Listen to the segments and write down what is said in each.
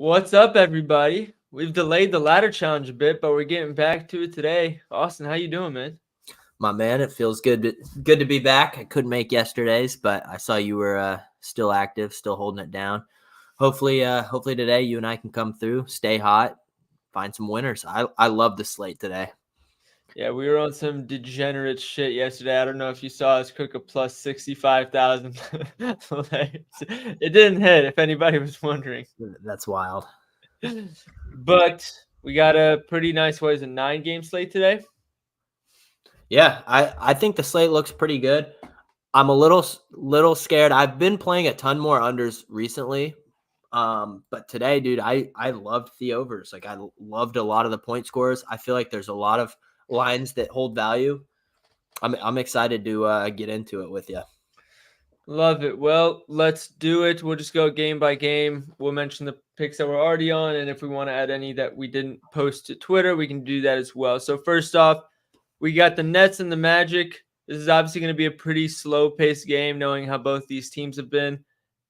What's up, everybody? We've delayed the ladder challenge a bit, but we're getting back to it today. Austin, how you doing, man? My man, it feels good to be back. I couldn't make yesterday's, but I saw you were still active, still holding it down. Hopefully today you and I can come through, stay hot, find some winners. I love the slate today. Yeah, we were on some degenerate shit yesterday. I don't know if you saw us cook a plus 65,000. It didn't hit, if anybody was wondering. That's wild. But we got a pretty nice, 9-game slate today? Yeah, I think the slate looks pretty good. I'm a little scared. I've been playing a ton more unders recently. But today, dude, I loved the overs. Like I loved a lot of the point scores. I feel like there's a lot of lines that hold value. I'm excited to get into it with you. Love it. Well, let's do it. We'll just go game by game. We'll mention the picks that we're already on, and if we want to add any that we didn't post to Twitter, we can do that as well. So first off, we got the Nets and the Magic. This is obviously going to be a pretty slow-paced game, knowing how both these teams have been.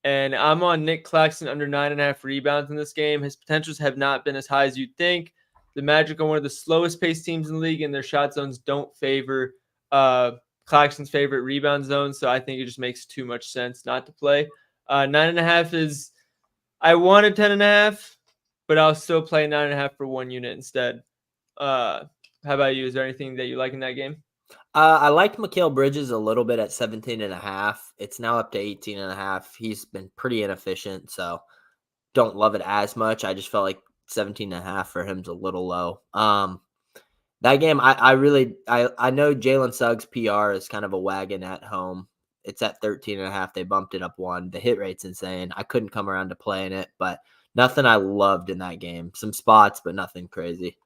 And I'm on Nick Claxton under 9.5 rebounds in this game. His potentials have not been as high as you'd think. The Magic are one of the slowest-paced teams in the league, and their shot zones don't favor Claxton's favorite rebound zone, so I think it just makes too much sense not to play. 9.5 is, I wanted 10.5, but I'll still play 9.5 for 1 unit instead. How about you? Is there anything that you like in that game? I liked Mikal Bridges a little bit at 17.5. It's now up to 18.5. He's been pretty inefficient, so don't love it as much. I just felt like 17.5 for him's a little low. That game, I know Jalen Suggs PR is kind of a wagon at home. It's at 13.5. They bumped it up 1. The hit rate's insane. I couldn't come around to playing it, but nothing I loved in that game. Some spots, but nothing crazy.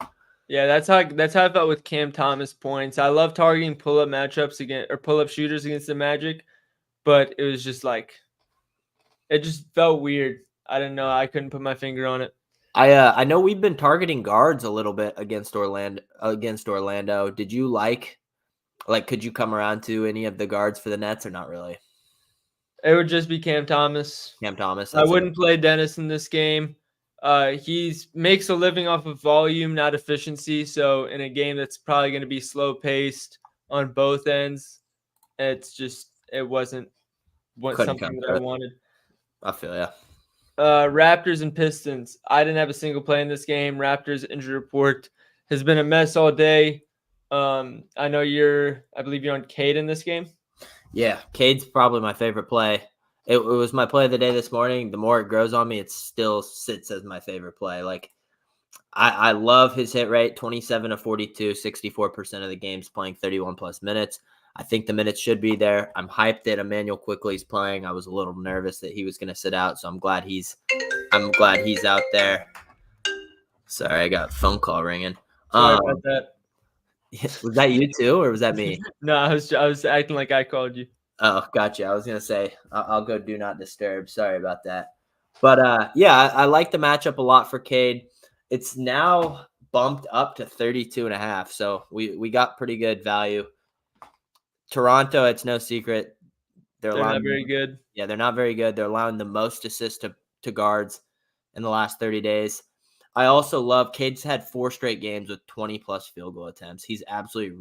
Yeah, that's how I felt with Cam Thomas points. I love targeting pull-up matchups against or pull-up shooters against the Magic, but it was just like it just felt weird. I don't know. I couldn't put my finger on it. I know we've been targeting guards a little bit against Orlando. Did you like could you come around to any of the guards for the Nets or not really? It would just be Cam Thomas. Cam Thomas. I wouldn't play Dennis in this game. He makes a living off of volume, not efficiency. So in a game that's probably going to be slow paced on both ends, it wasn't something that I wanted. I feel ya. Raptors and Pistons. I didn't have a single play in this game. Raptors injury report has been a mess all day. I believe you're on Cade in this game. Yeah, Cade's probably my favorite play. It was my play of the day this morning. The more it grows on me, it still sits as my favorite play. Like, I love his hit rate, 27 to 42, 64% of the games playing 31-plus minutes. I think the minutes should be there. I'm hyped that Emmanuel Quickley's playing. I was a little nervous that he was going to sit out, so I'm glad he's out there. Sorry, I got a phone call ringing. Sorry about that. Was that you too, or was that me? No, I was acting like I called you. Oh, gotcha. I was gonna say I'll go do not disturb. Sorry about that. But yeah, I like the matchup a lot for Cade. It's now bumped up to 32.5, so we got pretty good value. Toronto, it's no secret. They're not very good. Yeah, they're not very good. They're allowing the most assists to guards in the last 30 days. I also love Cade's had 4 straight games with 20-plus field goal attempts. He's absolutely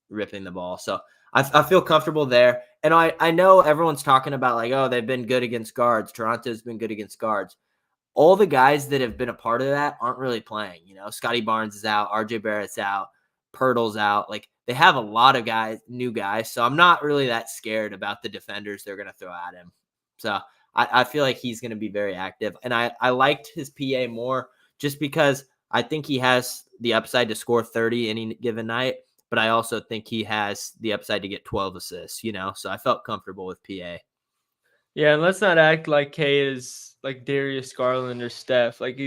ripping the ball. So I feel comfortable there. And I know everyone's talking about like, oh, they've been good against guards. Toronto's been good against guards. All the guys that have been a part of that aren't really playing. You know, Scotty Barnes is out. RJ Barrett's out. Pirtle's out. Like, they have a lot of new guys. So I'm not really that scared about the defenders they're going to throw at him. So I feel like he's going to be very active. And I liked his PA more just because I think he has the upside to score 30 any given night. But I also think he has the upside to get 12 assists, you know? So I felt comfortable with PA. Yeah, and let's not act like K is like Darius Garland or Steph. Like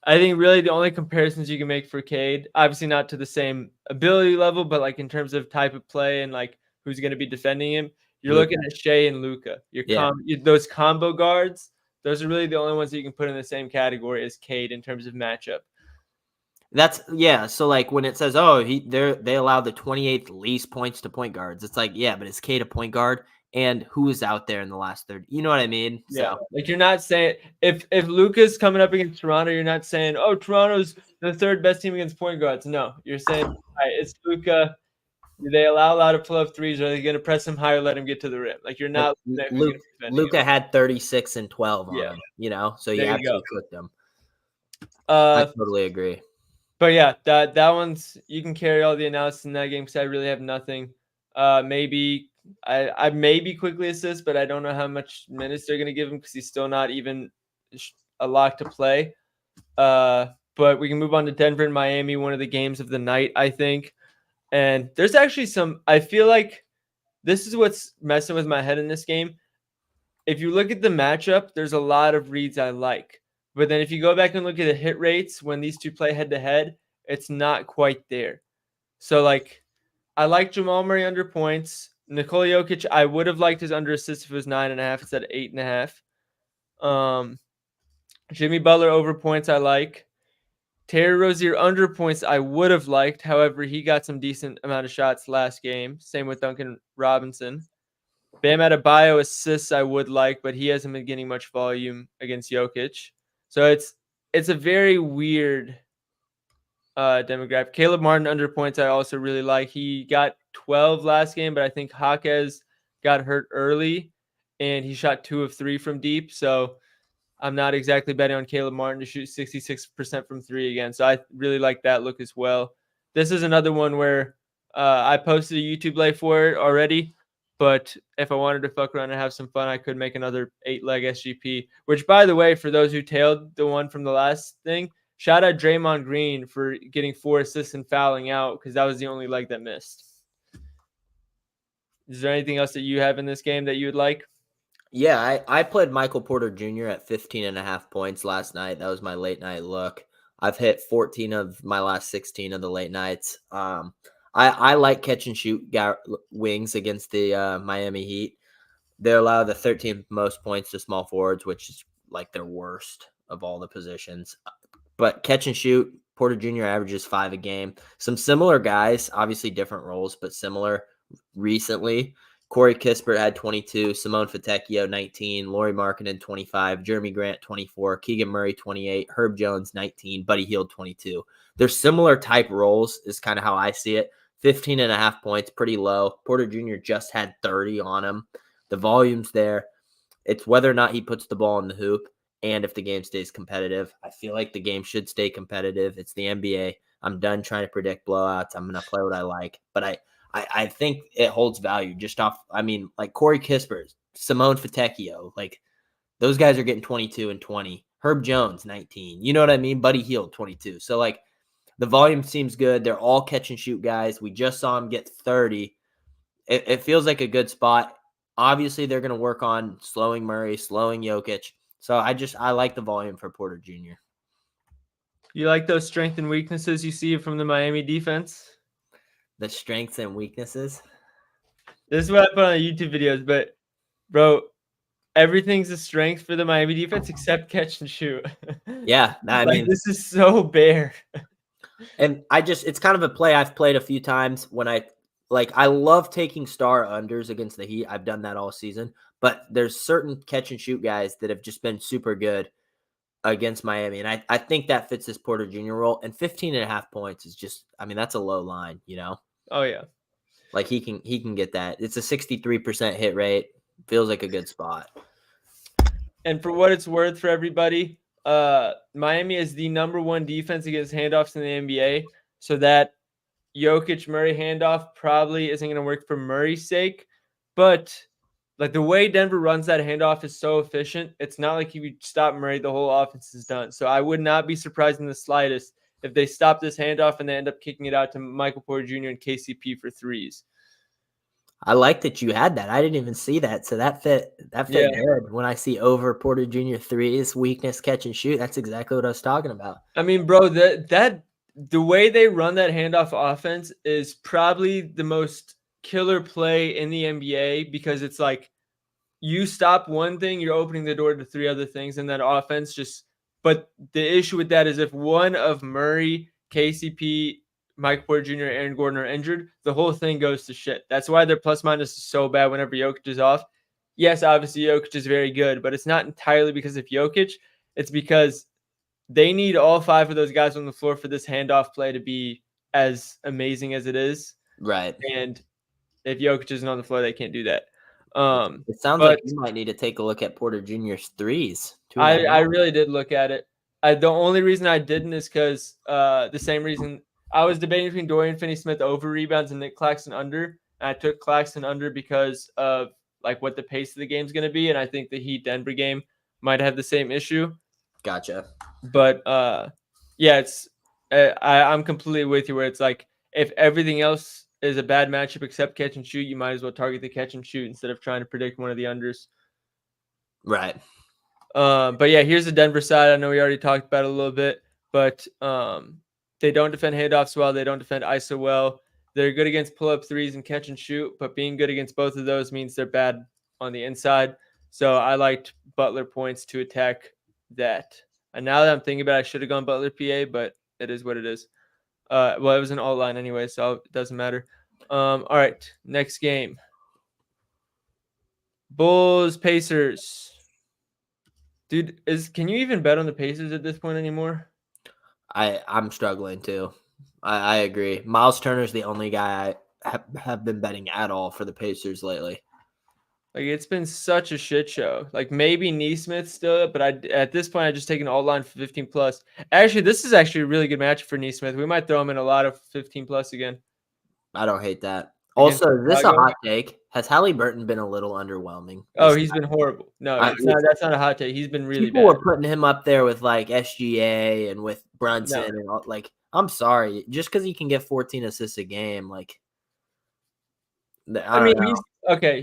I think really the only comparisons you can make for Cade, obviously not to the same ability level, but like in terms of type of play and like who's going to be defending him, you're looking at Shea and Luka. Those combo guards, those are really the only ones that you can put in the same category as Cade in terms of matchup. So like when it says, oh, they allow the 28th least points to point guards, it's like, yeah, but is Cade a point guard and who is out there in the last 30. You know what I mean? Yeah, So like you're not saying if Luka's coming up against Toronto, you're not saying, oh, Toronto's the third best team against point guards. No, you're saying, all right, it's Luka. Do they allow a lot of pull up threes? Or are they going to press him high or let him get to the rim? Like you're not looking at who's gonna be defending him. Luka had 36 and 12 on Yeah. him, you know, so you There you absolutely go. cooked him. I Uh, totally agree. but yeah, that one's you can carry all the analysis in that game because I really have nothing. Maybe I maybe quickly assist, but I don't know how much minutes they're going to give him because he's still not even a lock to play. But we can move on to Denver and Miami, one of the games of the night, I think. And there's actually some. I feel like this is what's messing with my head in this game. If you look at the matchup, there's a lot of reads I like. But then if you go back and look at the hit rates when these two play head to head, it's not quite there. So like I like Jamal Murray under points. Nikola Jokic, I would have liked his under assist if it was 9.5 instead of 8.5. Jimmy Butler over points I like. Terry Rozier under points I would have liked. However, he got some decent amount of shots last game. Same with Duncan Robinson. Bam Adebayo assists I would like, but he hasn't been getting much volume against Jokic. So it's a very weird demographic. Caleb Martin under points I also really like. He got 12 last game, but I think Jaquez got hurt early, and he shot 2 of 3 from deep. So I'm not exactly betting on Caleb Martin to shoot 66% from 3 again. So I really like that look as well. This is another one where I posted a YouTube lay for it already. But if I wanted to fuck around and have some fun, I could make another 8-leg SGP. Which, by the way, for those who tailed the one from the last thing, shout out Draymond Green for getting 4 assists and fouling out because that was the only leg that missed. Is there anything else that you have in this game that you would like? Yeah, I played Michael Porter Jr. at 15.5 points last night. That was my late night look. I've hit 14 of my last 16 of the late nights. I like catch and shoot wings against the Miami Heat. They allow the 13th most points to small forwards, which is like their worst of all the positions. But catch and shoot, Porter Jr. averages 5 a game. Some similar guys, obviously different roles, but similar recently. Corey Kispert had 22, Simone Fontecchio 19, Lauri Markkanen 25, Jeremy Grant 24, Keegan Murray 28, Herb Jones 19, Buddy Hield 22. They're similar type roles is kind of how I see it. 15.5 points, pretty low. Porter Jr. just had 30 on him. The volume's there. It's whether or not he puts the ball in the hoop and if the game stays competitive. I feel like the game should stay competitive. It's the NBA. I'm done trying to predict blowouts. I'm going to play what I like. But I think it holds value just off. I mean, like Corey Kispert, Simone Fontecchio, like those guys are getting 22 and 20. Herb Jones, 19. You know what I mean? Buddy Hield, 22. So, like, the volume seems good. They're all catch and shoot guys. We just saw him get 30. It feels like a good spot. Obviously, they're going to work on slowing Murray, slowing Jokic. So, I like the volume for Porter Jr. You like those strengths and weaknesses you see from the Miami defense? The strengths and weaknesses. This is what I put on the YouTube videos, but bro, everything's a strength for the Miami defense except catch and shoot. Yeah, I mean, this is so bare. And it's kind of a play I've played a few times when I love taking star unders against the Heat. I've done that all season, but there's certain catch and shoot guys that have just been super good against Miami. And I think that fits this Porter Jr. role. And 15.5 points is just, I mean, that's a low line, you know? Oh yeah. Like he can get that. It's a 63% hit rate. Feels like a good spot. And for what it's worth for everybody, Miami is the number 1 defense against handoffs in the NBA. So that Jokic Murray handoff probably isn't going to work for Murray's sake. But like the way Denver runs that handoff is so efficient. It's not like if you stop Murray, the whole offense is done. So I would not be surprised in the slightest if they stop this handoff and they end up kicking it out to Michael Porter Jr. and KCP for threes. I like that you had that. I didn't even see that. So that fit good. When I see over Porter Jr. threes, weakness, catch and shoot, that's exactly what I was talking about. I mean, bro, the way they run that handoff offense is probably the most killer play in the NBA because it's like you stop one thing, you're opening the door to 3 other things, and that offense just. But the issue with that is if one of Murray, KCP, Mike Porter Jr. and Aaron Gordon are injured, the whole thing goes to shit. That's why their plus minus is so bad whenever Jokic is off. Yes, obviously Jokic is very good, but it's not entirely because of Jokic. It's because they need all 5 of those guys on the floor for this handoff play to be as amazing as it is. Right. And if Jokic isn't on the floor, they can't do that. It sounds like you might need to take a look at Porter Jr.'s threes. I really did look at it. The only reason I didn't is because the same reason I was debating between Dorian Finney-Smith over rebounds and Nick Claxton under. And I took Claxton under because of like what the pace of the game is going to be, and I think the Heat Denver game might have the same issue. Gotcha. But yeah, it's I'm completely with you where it's like if everything else is a bad matchup except catch and shoot, you might as well target the catch and shoot instead of trying to predict one of the unders. Right. But yeah, here's the Denver side. I know we already talked about it a little bit, but they don't defend handoffs well. They don't defend ISO well. They're good against pull-up threes and catch and shoot, but being good against both of those means they're bad on the inside. So I liked Butler points to attack that. And now that I'm thinking about it, I should have gone Butler PA, but it is what it is. Well, it was an alt line anyway, so it doesn't matter. All right, next game. Bulls, Pacers. Dude, can you even bet on the Pacers at this point anymore? I'm struggling too. I agree. Miles Turner's the only guy I have been betting at all for the Pacers lately. Like, it's been such a shit show. Like, maybe Neesmith still, but at this point, I just taken all line for 15 plus. Actually, this is actually a really good match for Neesmith. We might throw him in a lot of 15 plus again. I don't hate that. Also, is this a hot take? Has Halliburton been a little underwhelming? Oh, he's been horrible. No, that's not a hot take. He's been really bad. People were putting him up there with like SGA and with Brunson and all, like, I'm sorry, just because he can get 14 assists a game, like. I mean,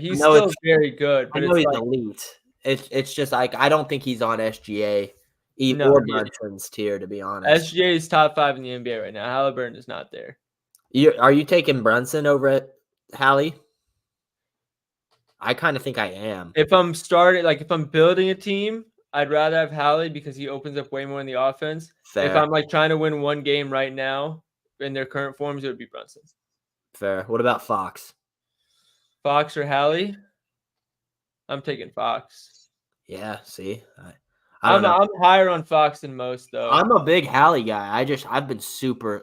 he's still very good. But I know he's elite. It's just like I don't think he's on SGA or Brunson's tier, to be honest. SGA is top 5 in the NBA right now. Halliburton is not there. Are you taking Brunson over at Hallie? I kind of think I am. If I'm building a team, I'd rather have Hallie because he opens up way more in the offense. Fair. If I'm like trying to win one game right now in their current forms, it would be Brunson. Fair. What about Fox? Fox or Hallie? I'm taking Fox. Yeah, see? I'm higher on Fox than most, though. I'm a big Hallie guy. I've been super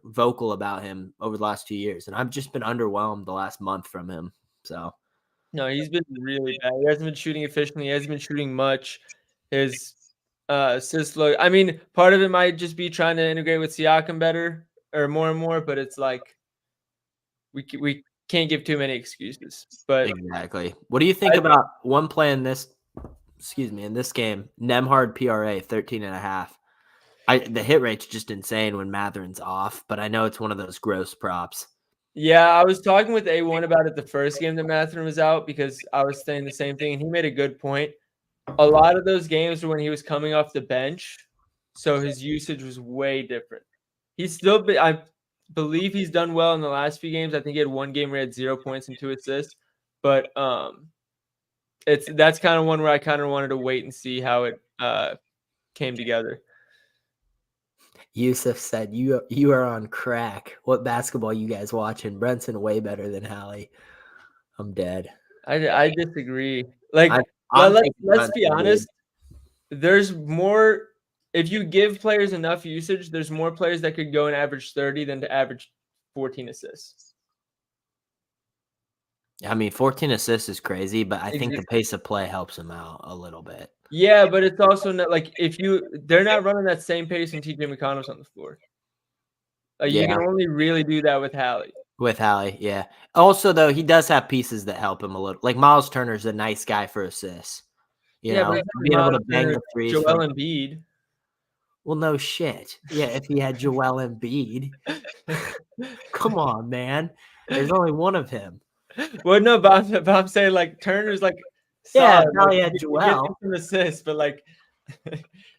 vocal about him over the last 2 years, and I've just been underwhelmed the last month from him. So, no, he's been really bad. He hasn't been shooting efficiently. He hasn't been shooting much. His assist look. I mean, part of it might just be trying to integrate with Siakam better or more and more, but it's like we can't give too many excuses. But exactly. What do you think about one play in this? Excuse me, in this game, Nembhard PRA 13.5. The hit rate's just insane when Matherin's off, but I know it's one of those gross props. Yeah, I was talking with A1 about it the first game that Matherin was out because I was saying the same thing, and he made a good point. A lot of those games were when he was coming off the bench, so his usage was way different. I believe he's done well in the last few games. I think he had one game where he had 0 points and 2 assists, but that's kind of one where I kind of wanted to wait and see how it came together. Yusuf said, "You are on crack. What basketball you guys watching? Brunson way better than Hallie." I'm dead. I disagree. Like, let's be honest. There's more. If you give players enough usage, there's more players that could go and average 30 than to average 14 assists. I mean, 14 assists is crazy, but I think the pace of play helps him out a little bit. Yeah, but it's also not like they're not running that same pace when TJ McConnell's on the floor. You can only really do that with Hallie. With Hallie, yeah. Also, though, he does have pieces that help him a little. Like Miles Turner's a nice guy for assists. You know, being able to bang the threes. Joel Embiid. Well, no shit. Yeah, if he had Joel Embiid. Come on, man. There's only one of him. Well, no, but I'm saying like Turner's like solid. Yeah, he had Joel. An assist, but like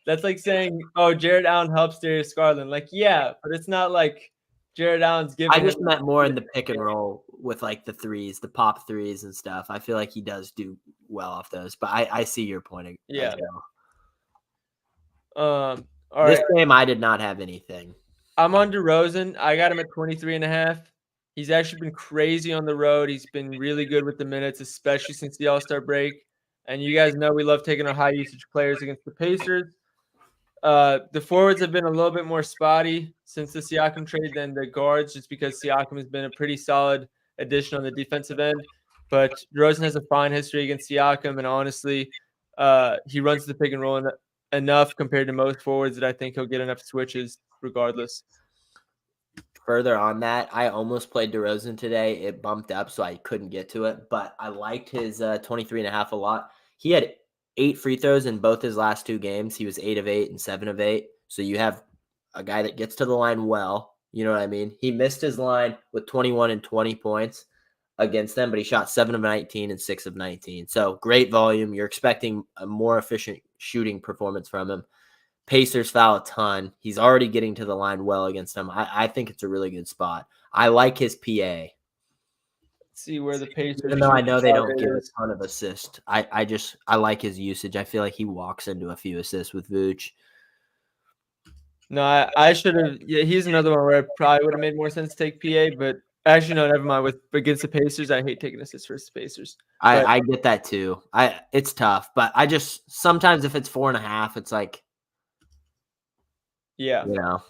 that's like saying, oh, Jared Allen helps Darius Garland. Like, yeah, but it's not like Jared Allen's giving. I just meant more in the pick and roll with like the threes, the pop threes and stuff. I feel like he does do well off those, but I see your point. Yeah. All right. This game, I did not have anything. I'm on DeRozan. I got him at 23.5. He's actually been crazy on the road. He's been really good with the minutes, especially since the All-Star break. And you guys know we love taking our high usage players against the Pacers. The forwards have been a little bit more spotty since the Siakam trade than the guards, just because Siakam has been a pretty solid addition on the defensive end. But DeRozan has a fine history against Siakam, and honestly, he runs the pick and roll enough compared to most forwards that I think he'll get enough switches regardless. Further on that, I almost played DeRozan today. It bumped up, so I couldn't get to it, but I liked his 23.5 a lot. He had 8 free throws in both his last 2 games. He was 8 of 8 and 7 of 8. So you have a guy that gets to the line well. You know what I mean? He missed his line with 21 and 20 points against them, but he shot 7 of 19 and 6 of 19. So great volume. You're expecting a more efficient shooting performance from him. Pacers foul a ton. He's already getting to the line well against them. I think it's a really good spot. I like his PA. Let's see where the Pacers. Even though I know they don't give a ton of assists, I like his usage. I feel like he walks into a few assists with Vooch. No, I should have. Yeah, he's another one where it probably would have made more sense to take PA, but actually, no, never mind. With against the Pacers, I hate taking assists versus the Pacers. I get that too. It's tough, but I just sometimes if it's 4.5, it's like, yeah, you know,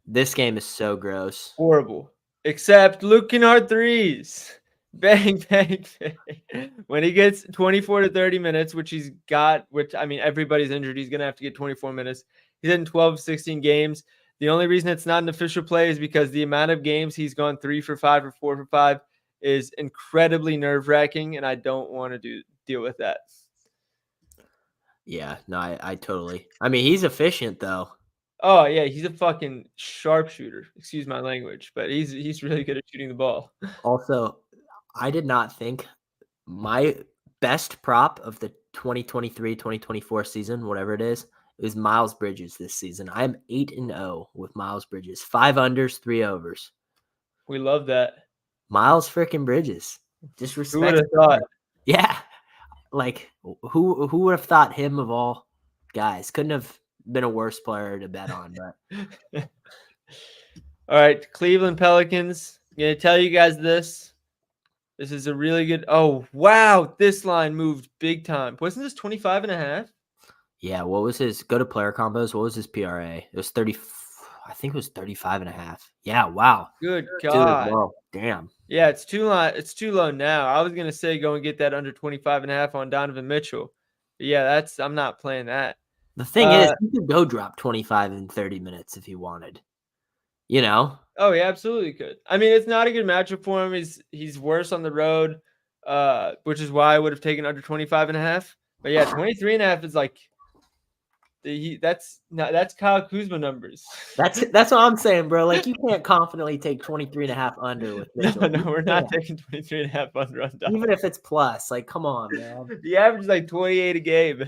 this game is so gross. Horrible. Except Luke Kennard threes. Bang, bang, bang. When he gets 24 to 30 minutes, which he's got, which I mean, everybody's injured. He's going to have to get 24 minutes. He's in 12, 16 games. The only reason it's not an official play is because the amount of games he's gone 3 for 5 or 4 for 5 is incredibly nerve wracking, and I don't want to deal with that. Yeah, no, I totally. I mean, he's efficient though. Oh yeah, he's a fucking sharpshooter. Excuse my language, but he's really good at shooting the ball. Also, I did not think my best prop of the 2023-2024 season, whatever it is Miles Bridges this season. I'm 8-0 with Miles Bridges. 5 unders, 3 overs. We love that. Miles freaking Bridges. Disrespect. Who would have thought? Yeah. Like who would have thought him of all guys? Couldn't have been a worse player to bet on, but all right, Cleveland Pelicans. I'm gonna tell you guys this. This is a really good. Oh wow, this line moved big time. Wasn't this 25.5? Yeah, what was his go to player combos? What was his PRA? It was 30. I think it was 35.5. Yeah, wow. Good God. Dude, well, damn. Yeah, it's too low now. I was gonna say go and get that under 25.5 on Donovan Mitchell. But yeah, I'm not playing that. The thing is, he could go drop 25 in 30 minutes if he wanted. You know? Oh, yeah, absolutely could. I mean, it's not a good matchup for him. He's worse on the road, which is why I would have taken under 25.5. But yeah, 23.5 is like that's Kyle Kuzma numbers. That's what I'm saying, bro. Like you can't confidently take 23.5 under with Mitchell. No, we're not taking 23.5 under on Donovan. Even if it's plus, like, come on, man. The average is like 28 a game.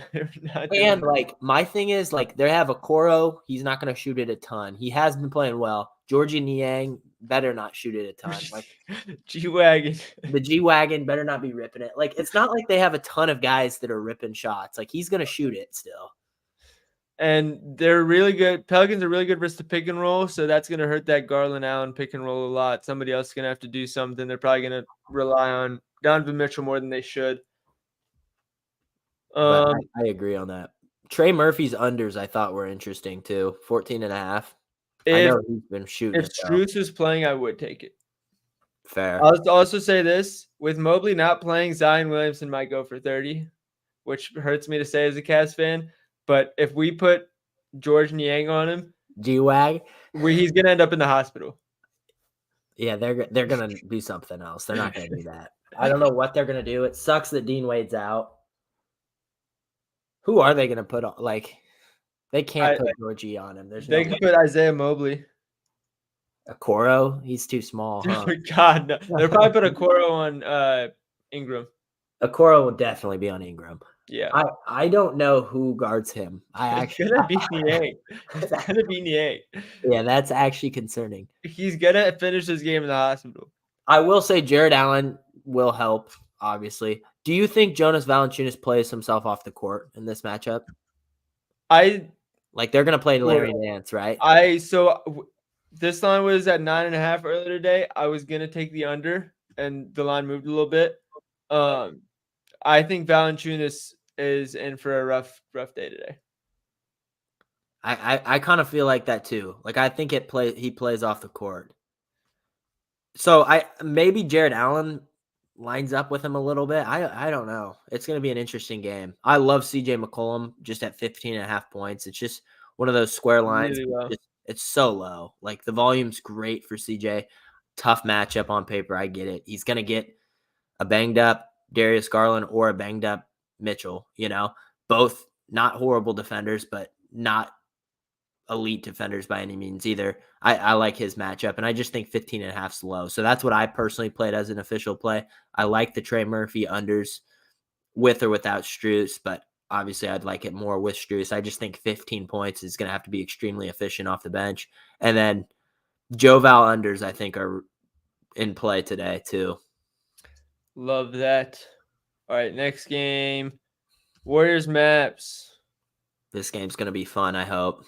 And like my thing is like they have Okoro. He's not going to shoot it a ton. He has been playing well. Georgie Niang better not shoot it a ton. Like G-Wagon. The G-Wagon better not be ripping it. Like it's not like they have a ton of guys that are ripping shots. Like he's going to shoot it still. And they're really good. Pelicans are really good versus the pick and roll, so that's going to hurt that Garland Allen pick and roll a lot. Somebody else is going to have to do something. They're probably going to rely on Donovan Mitchell more than they should. I agree on that. Trey Murphy's unders I thought were interesting too. 14.5. I know he's been shooting. If Strus was playing, I would take it. Fair. I'll also say this: with Mobley not playing, Zion Williamson might go for 30, which hurts me to say as a Cavs fan. But if we put George Niang on him, G-Wag, he's gonna end up in the hospital. Yeah, they're gonna do something else. They're not gonna do that. I don't know what they're gonna do. It sucks that Dean Wade's out. Who are they gonna put on? Like, they can't put Georgie on him. They can put Isaiah Mobley. Okoro, he's too small. Huh? God, no. They'll probably put Okoro on Ingram. Okoro will definitely be on Ingram. Yeah, I don't know who guards him. It's gonna be Niang. It's gonna be Niang. Yeah, that's actually concerning. He's gonna finish this game in the hospital. I will say Jared Allen will help. Obviously, do you think Jonas Valanciunas plays himself off the court in this matchup? Like they're gonna play Larry Nance, right? This line was at 9.5 earlier today. I was gonna take the under, and the line moved a little bit. I think Valanciunas is in for a rough day today. I kind of feel like that too. Like I think he plays off the court. So maybe Jared Allen lines up with him a little bit. I don't know. It's going to be an interesting game. I love CJ McCollum just at 15.5 points. It's just one of those square lines. Really well. It's so low. Like the volume's great for CJ. Tough matchup on paper. I get it. He's going to get a banged up Darius Garland or a banged up Mitchell, both not horrible defenders, but not elite defenders by any means either. I like his matchup, and I just think 15.5 is low. So that's what I personally played as an official play. I like the Trey Murphy unders with or without Strus, but obviously I'd like it more with Strus. I just think 15 points is going to have to be extremely efficient off the bench. And then Joe Val unders, I think, are in play today too. Love that. All right, next game. Warriors Maps. This game's going to be fun, I hope.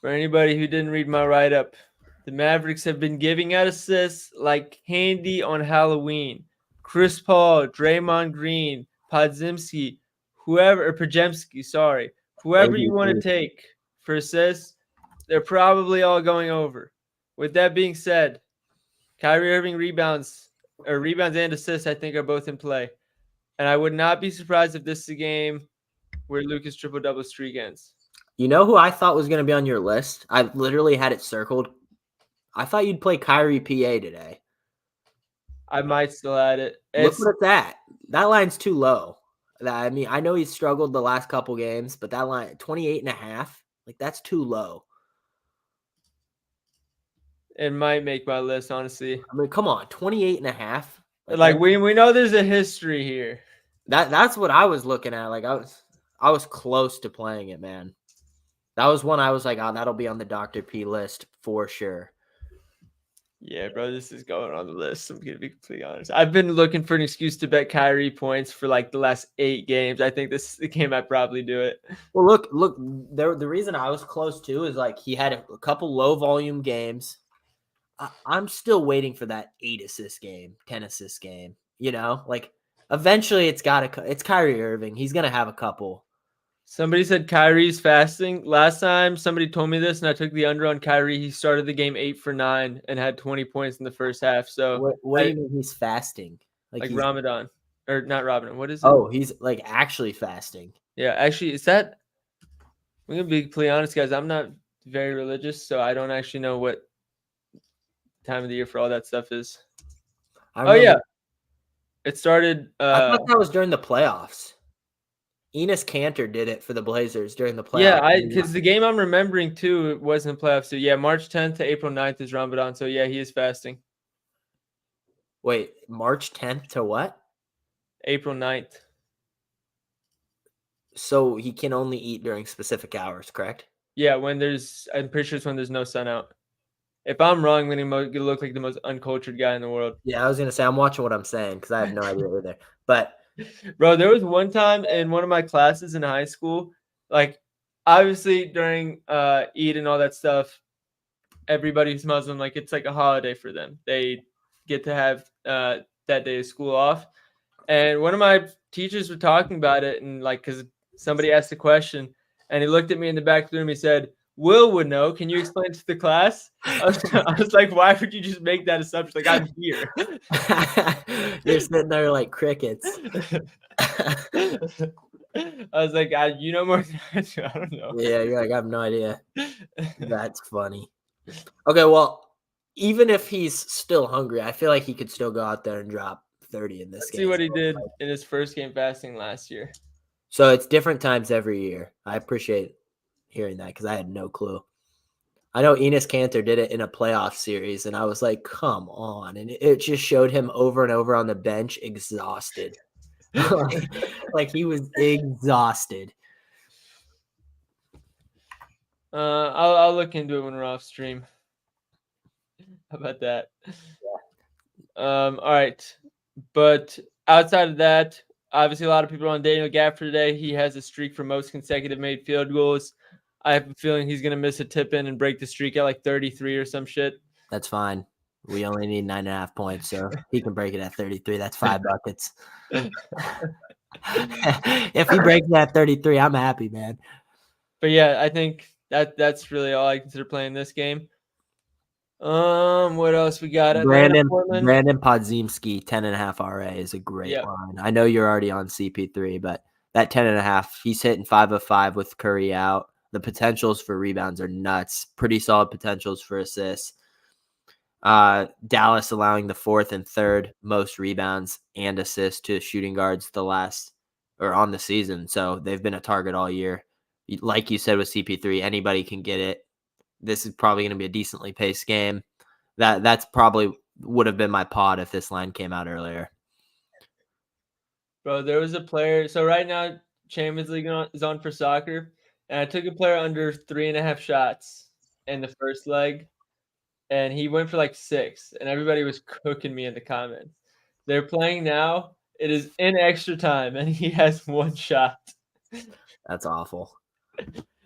For anybody who didn't read my write-up, the Mavericks have been giving out assists like candy on Halloween. Chris Paul, Draymond Green, Podziemski, whoever you want to take for assists, they're probably all going over. With that being said, Kyrie Irving rebounds and assists, I think, are both in play. And I would not be surprised if this is a game where Lucas triple-double streak ends. You know who I thought was going to be on your list? I literally had it circled. I thought you'd play Kyrie PA today. I might still add it. Look at that. That line's too low. I mean, I know he's struggled the last couple games, but that line, 28.5, like that's too low. It might make my list, honestly. I mean, come on, 28.5. Like we know there's a history here. That's what I was looking at. Like I was close to playing it, man. That was one I was like, oh, that'll be on the Dr. P list for sure. Yeah, bro, this is going on the list. I'm going to be completely honest. I've been looking for an excuse to bet Kyrie points for like the last 8 games. I think this is the game I'd probably do it. Well, look, the reason I was close too is like he had a couple low volume games. I'm still waiting for that 8 assist game, 10 assist game. Like eventually it's Kyrie Irving. He's going to have a couple. Somebody said Kyrie's fasting. Last time somebody told me this, and I took the under on Kyrie. He started the game 8 for 9 and had 20 points in the first half. So what do you mean he's fasting? Like Ramadan, or not Ramadan? What is it? Oh, he's like actually fasting. Yeah, actually, is that? I'm gonna be completely honest, guys. I'm not very religious, so I don't actually know what time of the year for all that stuff is. Oh yeah, it started. I thought that was during the playoffs. Enes Kanter did it for the Blazers during the playoffs. Yeah, because the game I'm remembering too, it wasn't playoffs. So yeah, March 10th to April 9th is Ramadan. So yeah, he is fasting. Wait, March 10th to what? April 9th. So he can only eat during specific hours, correct? Yeah, I'm pretty sure it's when there's no sun out. If I'm wrong, then he look like the most uncultured guy in the world. Yeah, I was gonna say I'm watching what I'm saying because I have no idea either. But bro, there was one time in one of my classes in high school, like obviously during Eid and all that stuff, everybody who's Muslim, like it's like a holiday for them. They get to have that day of school off. And one of my teachers were talking about it, and like because somebody asked a question, and he looked at me in the back of the room. He said, Will would know. Can you explain to the class? I was like, why would you just make that assumption? Like, I'm here. You're sitting there like crickets. I was like, you know more than I do. I don't know. Yeah, you're like, I have no idea. That's funny. Okay, well, even if he's still hungry, I feel like he could still go out there and drop 30 in this game. See what he did in his first game fasting last year. So it's different times every year. I appreciate hearing that because I had no clue. I know Enes Kanter did it in a playoff series, and I was like, come on. And it just showed him over and over on the bench exhausted. Like he was exhausted. I'll look into it when we're off stream. How about that? Yeah. All right. But outside of that, obviously a lot of people are on Daniel Gafford today. He has a streak for most consecutive made field goals. I have a feeling he's gonna miss a tip in and break the streak at like 33 or some shit. That's fine. We only need 9.5 points, so he can break it at 33. That's 5 buckets. If he breaks it at 33, I'm happy, man. But yeah, I think that's really all I consider playing this game. What else we got? Atlanta, Portland. Brandon Podziemski, 10.5 RA is a great line. I know you're already on CP3, but that 10.5, he's hitting 5 of 5 with Curry out. The potentials for rebounds are nuts. Pretty solid potentials for assists. Dallas allowing the 4th and 3rd most rebounds and assists to shooting guards on the season. So they've been a target all year. Like you said with CP3, anybody can get it. This is probably going to be a decently paced game. That's probably would have been my pod if this line came out earlier. Bro, there was a player. So right now, Champions League is on for soccer, and I took a player under 3.5 shots in the first leg, and he went for like 6, and everybody was cooking me in the comments. They're playing now. It is in extra time, and he has 1 shot. That's awful.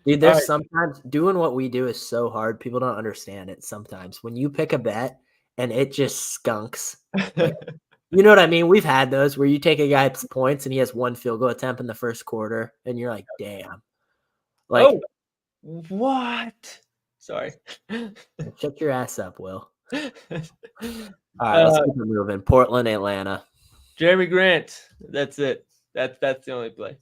Dude, there's sometimes doing what we do is so hard. People don't understand it sometimes. When you pick a bet and it just skunks. Like, you know what I mean? We've had those where you take a guy's points and he has 1 field goal attempt in the first quarter, and you're like, damn. Like, oh, what? Sorry. Shut your ass up, Will. All right, let's keep it moving. Portland, Atlanta. Jeremy Grant. That's it. That's the only play.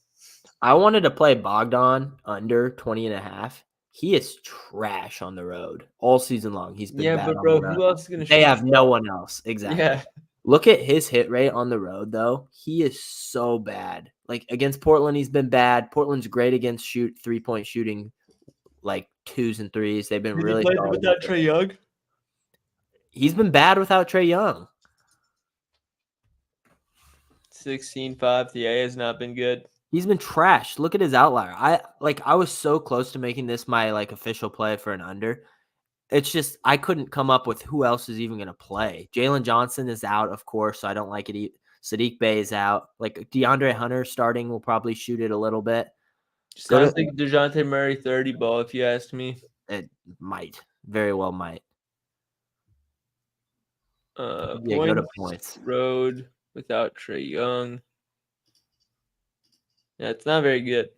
I wanted to play Bogdan under 20.5. He is trash on the road all season long. He's been bad. But bro, who else is gonna shoot? They have no one else. Exactly. Yeah. Look at his hit rate on the road, though. He is so bad. Like against Portland, he's been bad. Portland's great against 3-point shooting, like 2s and 3s. They've been really solid without Trae Young. He's been bad without Trae Young. 16-5. The A has not been good. He's been trash. Look at his outlier. I was so close to making this my official play for an under. It's just I couldn't come up with who else is even going to play. Jalen Johnson is out, of course, so I don't like it. Sadiq Bey is out. Like DeAndre Hunter starting will probably shoot it a little bit. Sounds like DeJounte Murray 30 ball, if you ask me. It might. Very well might. Go to points. Road without Trae Young. Yeah, it's not very good.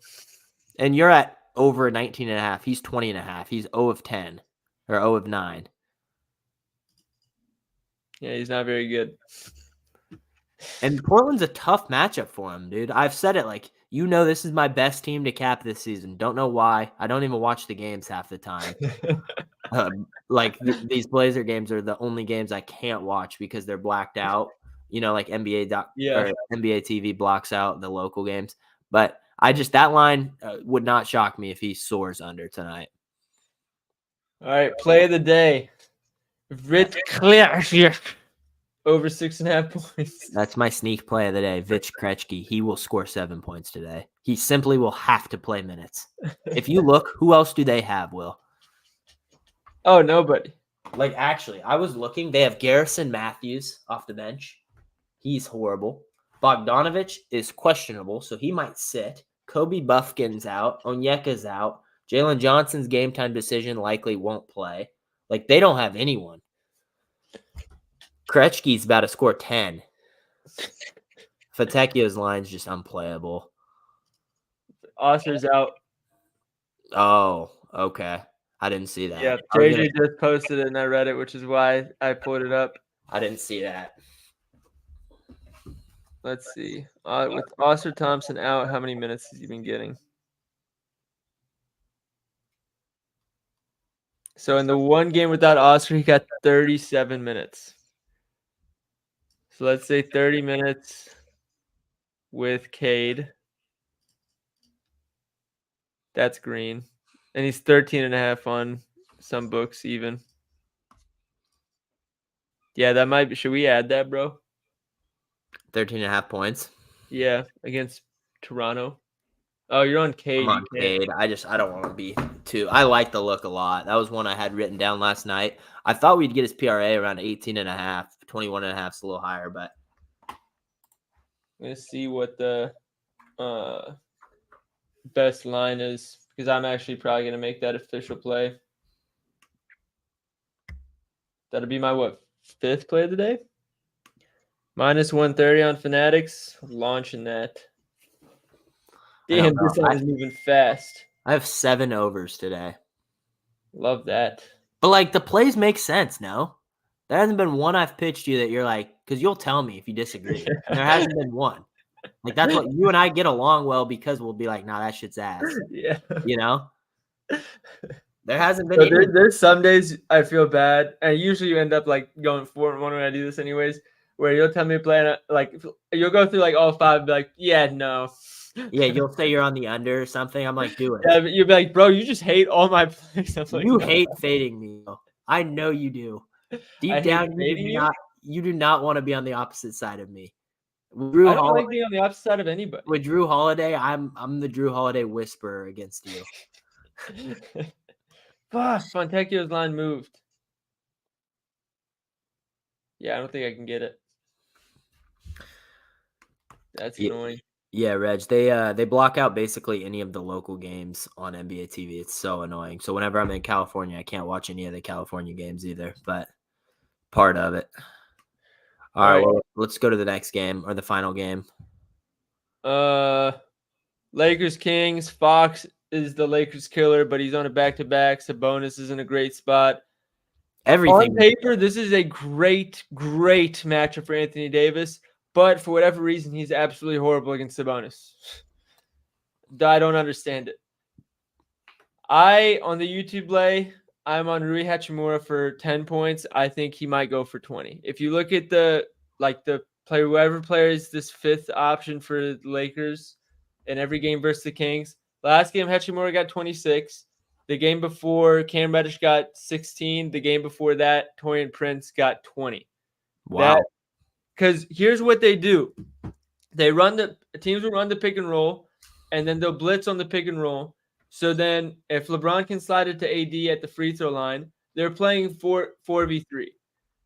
And you're at over 19.5. He's 20.5. He's 0 of 10 or 0 of 9. Yeah, he's not very good. And Portland's a tough matchup for him, dude. I've said it this is my best team to cap this season. Don't know why. I don't even watch the games half the time. These Blazer games are the only games I can't watch because they're blacked out. Like NBA or NBA TV blocks out the local games. But that line would not shock me if he soars under tonight. All right, play of the day. Vit Krejci over 6.5 points. That's my sneak play of the day. Vit Krejci. He will score 7 points today. He simply will have to play minutes. If you look, who else do they have, Will? Oh, nobody. Actually, I was looking. They have Garrison Matthews off the bench. He's horrible. Bogdanovich is questionable, so he might sit. Kobe Buffkin's out. Onyeka's out. Jalen Johnson's game time decision likely won't play. They don't have anyone. Krejci's about to score 10. Fontecchio's line's just unplayable. Oscar's out. Oh, okay. I didn't see that. Yeah, JJ just posted it and I read it, which is why I pulled it up. I didn't see that. Let's see. With Oscar Thompson out, how many minutes has he been getting? So in the one game without Oscar, he got 37 minutes. So let's say 30 minutes with Cade. That's green. And he's 13.5 on some books even. Yeah, that might be. Should we add that, bro? 13.5 points. Yeah, against Toronto. Oh, you're on Cade. I'm on Cade. I don't want to be too. I like the look a lot. That was one I had written down last night. I thought we'd get his PRA around 18.5. 21.5 is a little higher, but let's see what the best line is because I'm actually probably going to make that official play. That'll be my, 5th play of the day? Minus 130 on Fanatics. Launching that. Damn, this one is moving fast. I have 7 overs today. Love that. But, like, the plays make sense, no? There hasn't been one I've pitched you that you're like, because you'll tell me if you disagree. There hasn't been one. Like, that's what you and I get along well because we'll be like, nah, that shit's ass. Yeah. You know? There hasn't been So there's some days I feel bad, and usually you end up like going 4-1 when I do this anyways, where you'll tell me to play, like you'll go through like all 5 and be like, yeah, no. Yeah, you'll say you're on the under or something. I'm like, do it. Yeah, but you'll be like, bro, you just hate all my plays. I'm like, You no. hate fading me. I know you do. Deep down, you do not want to be on the opposite side of me. I don't like being on the opposite side of anybody. With Drew Holiday, I'm the Drew Holiday whisperer against you. Fuck, Fontecchio's line moved. Yeah, I don't think I can get it. That's annoying. Yeah, Reg, they block out basically any of the local games on NBA TV. It's so annoying. So whenever I'm in California, I can't watch any of the California games either, but part of it. All right, well, let's go to the next game or the final game. Lakers Kings. Fox is the Lakers killer, but he's on a back-to-back. Sabonis is in a great spot. Everything on paper, this is a great matchup for Anthony Davis, but for whatever reason, he's absolutely horrible against Sabonis. I don't understand it. On the YouTube lay, I'm on Rui Hachimura for 10 points. I think he might go for 20. If you look at the player, whoever plays this 5th option for the Lakers in every game versus the Kings, last game Hachimura got 26. The game before, Cam Reddish got 16. The game before that, Taurean Prince got 20. Wow. Because here's what they do. Teams will run the pick and roll, and then they'll blitz on the pick and roll. So then if LeBron can slide it to AD at the free throw line, they're playing 4v3.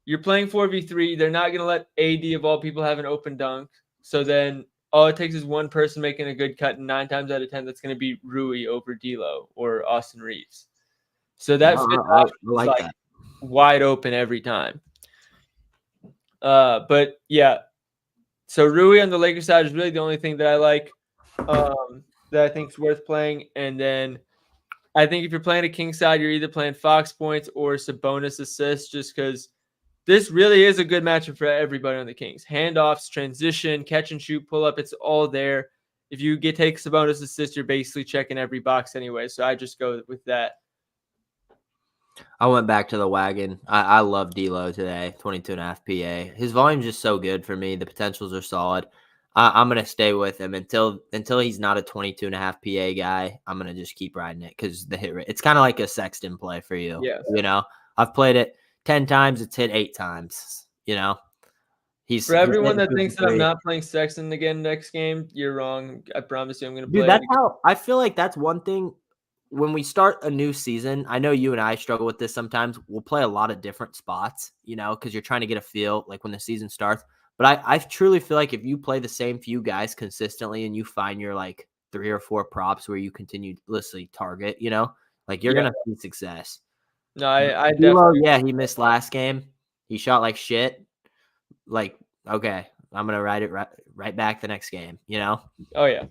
You're playing 4v3. They're not going to let AD, of all people, have an open dunk. So then all it takes is one person making a good cut, and 9 times out of 10, that's going to be Rui over D'Lo or Austin Reeves. So that fifth option is wide open every time. But yeah, so Rui on the Lakers side is really the only thing that I like, that I think is worth playing. And then I think if you're playing a King side, you're either playing Fox points or Sabonis assists, just because this really is a good matchup for everybody on the Kings. Handoffs, transition, catch and shoot, pull up, it's all there. If you take Sabonis assist, you're basically checking every box anyway. So I just go with that. I went back to the wagon. I love D'Lo today, 22.5 PA. His volume's just so good for me. The potentials are solid. I'm going to stay with him until he's not a 22.5 PA guy. I'm going to just keep riding it because the hit rate, it's kind of like a Sexton play for you. Yeah. You know, I've played it 10 times. It's hit 8 times, you know. For everyone that thinks that I'm not playing Sexton again next game, you're wrong. I promise you I'm going to play. Dude, that's how I feel like that's one thing. When we start a new season, I know you and I struggle with this sometimes. We'll play a lot of different spots, you know, because you're trying to get a feel like when the season starts. But I truly feel like if you play the same few guys consistently and you find your like 3 or 4 props where you continuously target, you know, like you're going to see success. No, I definitely. Yeah, he missed last game. He shot like shit. Like, okay, I'm going to ride it right back the next game, you know? Oh, yeah.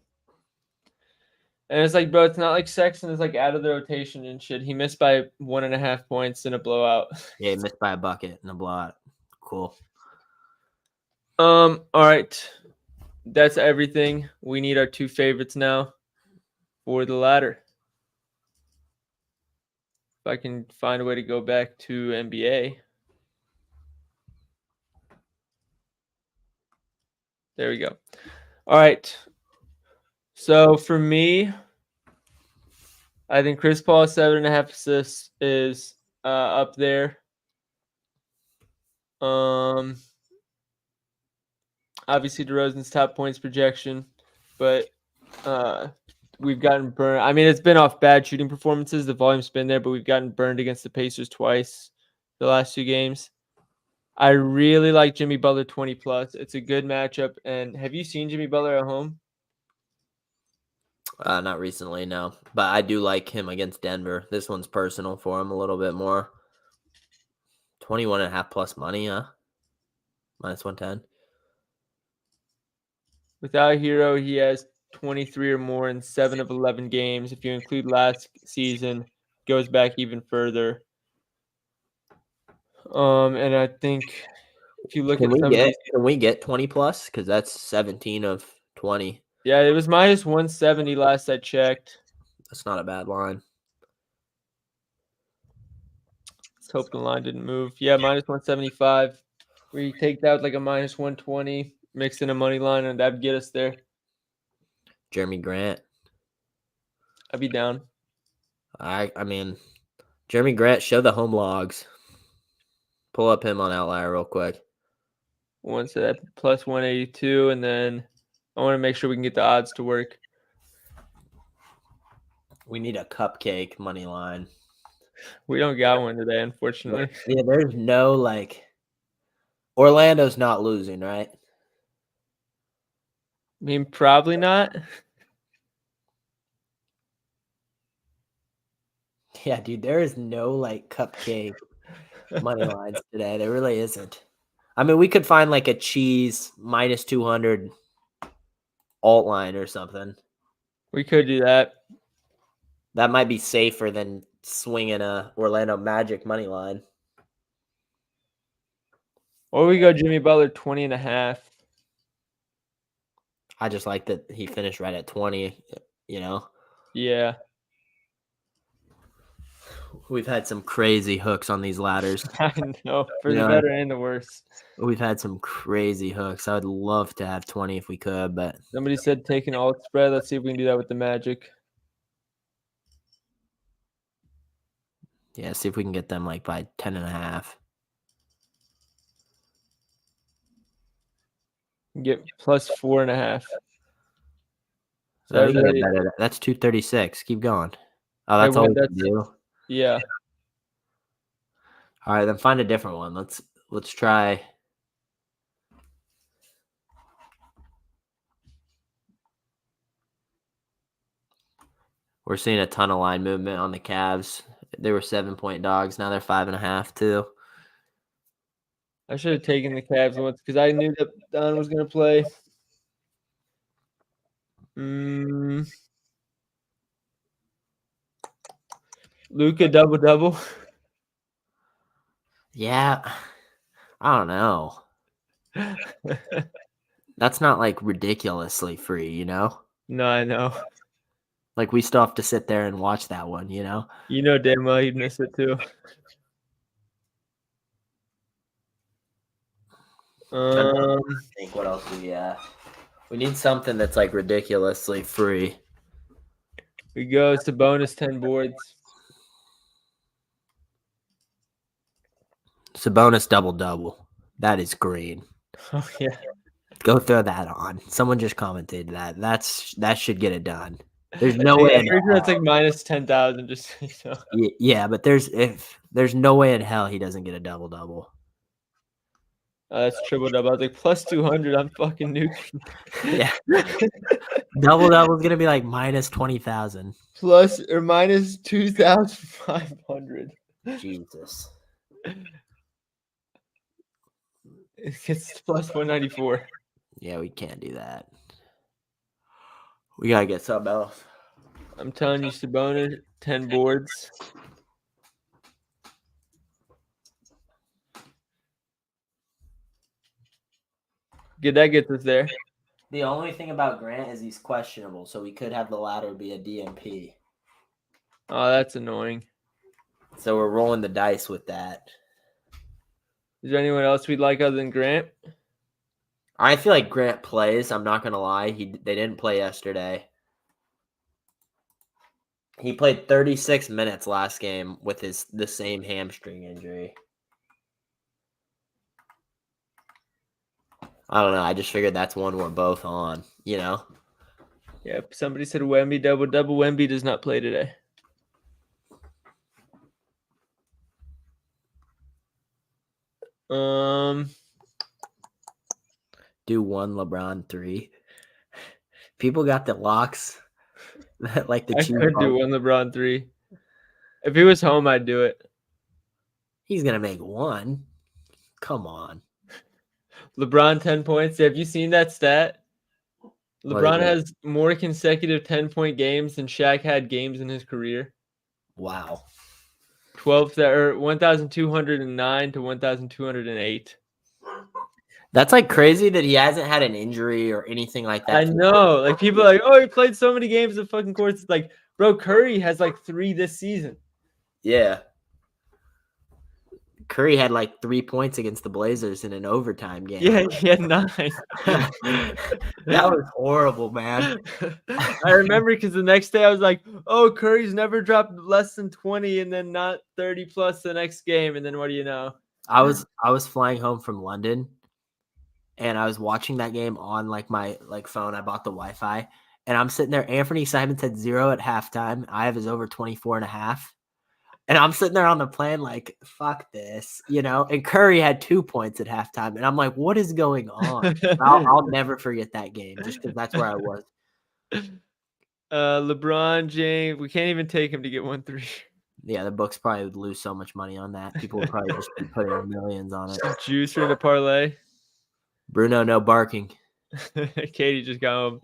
And it's like, bro, it's not like Sexton is like out of the rotation and shit. He missed by 1.5 points in a blowout. Yeah, he missed by a bucket in a blowout. Cool. All right. That's everything. We need our 2 favorites now for the ladder. If I can find a way to go back to NBA. There we go. All right. So for me, I think Chris Paul's 7.5 assists is up there. Obviously DeRozan's top points projection, but we've gotten burned. I mean, it's been off bad shooting performances. The volume's been there, but we've gotten burned against the Pacers twice the last 2 games. I really like Jimmy Butler 20+. It's a good matchup. And have you seen Jimmy Butler at home? Not recently, no. But I do like him against Denver. This one's personal for him a little bit more. 21.5 plus money, huh? Minus 110. Without Hero, he has 23 or more in 7 of 11 games. If you include last season, goes back even further. And I think if you look Can at some of these, we get 20 plus? Because that's 17 of 20. yeah, it was minus 170 last I checked. That's not a bad line. Let's hope the line didn't move. Yeah, minus 175. We take that with like a minus 120, mix in a money line, and that'd get us there. Jeremy Grant. I'd be down. I mean, Jeremy Grant, show the home logs. Pull up him on Outlier real quick. Once that plus 182, and then I want to make sure we can get the odds to work. We need a cupcake money line. We don't got one today, unfortunately. Yeah, there's no like. Orlando's not losing, right? I mean, probably not. Yeah, dude, there is no like cupcake money lines today. There really isn't. I mean, we could find like a cheese minus 200 alt line or something. We could do that. That might be safer than swinging a Orlando Magic money line. Or we go Jimmy Butler 20.5. I just like that he finished right at 20, you know. Yeah. We've had some crazy hooks on these ladders. I know. For the Yeah. better and the worse. We've had some crazy hooks. I would love to have 20 if we could, but Somebody said take an alt spread. Let's see if we can do that with the Magic. yeah, see if we can get them like by 10.5. Get plus 4.5. So we can Saturday. get better. That's 236. Keep going. Oh, I that's all went- we can do. Yeah. All right, then find a different one. Let's try. We're seeing a ton of line movement on the Cavs. They were 7-point dogs. Now they're 5.5 too. I should have taken the Cavs once because I knew that Don was going to play. Luka double-double. Yeah, I don't know. That's not like ridiculously free, you know? No, I know. Like we still have to sit there and watch that one, you know? You know damn well you'd miss it too. I think what else do we have? We need something that's like ridiculously free. We go to bonus 10 boards. Sabonis double-double. That is green. Oh yeah. Go throw that on. Someone just commented that. That should get it done. There's no way. I'm pretty sure that's like minus 10,000. Just so you know. Yeah, but there's no way in hell he doesn't get a double-double. That's triple double. I was like plus 200. I'm fucking nuking. Yeah. Double-double is gonna be like minus 20,000. Plus or minus 2,500. Jesus. It gets plus 194. Yeah, we can't do that. We gotta get something else. I'm telling you, Sabonis 10 boards. That gets us there. The only thing about Grant is he's questionable, so we could have the ladder be a DMP. Oh, that's annoying. So we're rolling the dice with that. Is there anyone else we'd like other than Grant? I feel like Grant plays. I'm not gonna lie. They didn't play yesterday. He played 36 minutes last game with the same hamstring injury. I don't know. I just figured that's one we're both on, you know? Yeah, somebody said Wemby double-double. Wemby does not play today. Do one LeBron 3. People got the locks. like the I cheese could do ball. one LeBron 3. If he was home, I'd do it. He's gonna make one. Come on. LeBron 10 points. Have you seen that stat? What is LeBron it? has more consecutive 10-point games than Shaq had games in his career. Wow. 1,209 to 1,208. That's like crazy that he hasn't had an injury or anything like that. I know. Like people are like, oh, he played so many games of fucking courts. It's like, bro, Curry has like 3 this season. Yeah. Curry had like 3 points against the Blazers in an overtime game. Yeah, he had 9. That was horrible, man. I remember because the next day I was like, oh, Curry's never dropped less than 20 and then not 30 plus the next game. And then what do you know? I was flying home from London and I was watching that game on like my phone. I bought the Wi-Fi and I'm sitting there. Anthony Simons had 0 at halftime. I have his over 24.5. And I'm sitting there on the plane like, fuck this, and Curry had 2 points at halftime. And I'm like, what is going on? I'll never forget that game just because that's where I was. LeBron James, we can't even take him to get 1 3. Yeah, the books probably would lose so much money on that. People would probably just be putting millions on it. Juice for the parlay. Bruno, no barking. Katie just got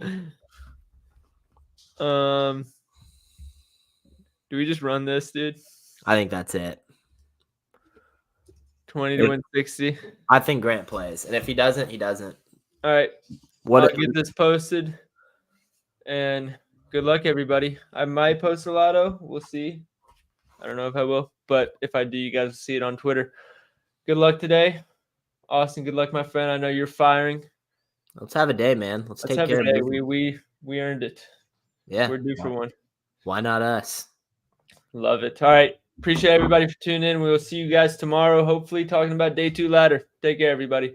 home. Do we just run this, dude? I think that's it. 20 to 160. I think Grant plays, and if he doesn't, he doesn't. All right. What? I'll get this posted, and good luck, everybody. I might post a lotto. We'll see. I don't know if I will, but if I do, you guys will see it on Twitter. Good luck today. Austin, good luck, my friend. I know you're firing. Let's have a day, man. Let's take have care a day. of it. We earned it. Yeah. We're due for one. Why not us? Love it. All right. Appreciate everybody for tuning in. We will see you guys tomorrow, hopefully talking about day 2 ladder. Take care, everybody.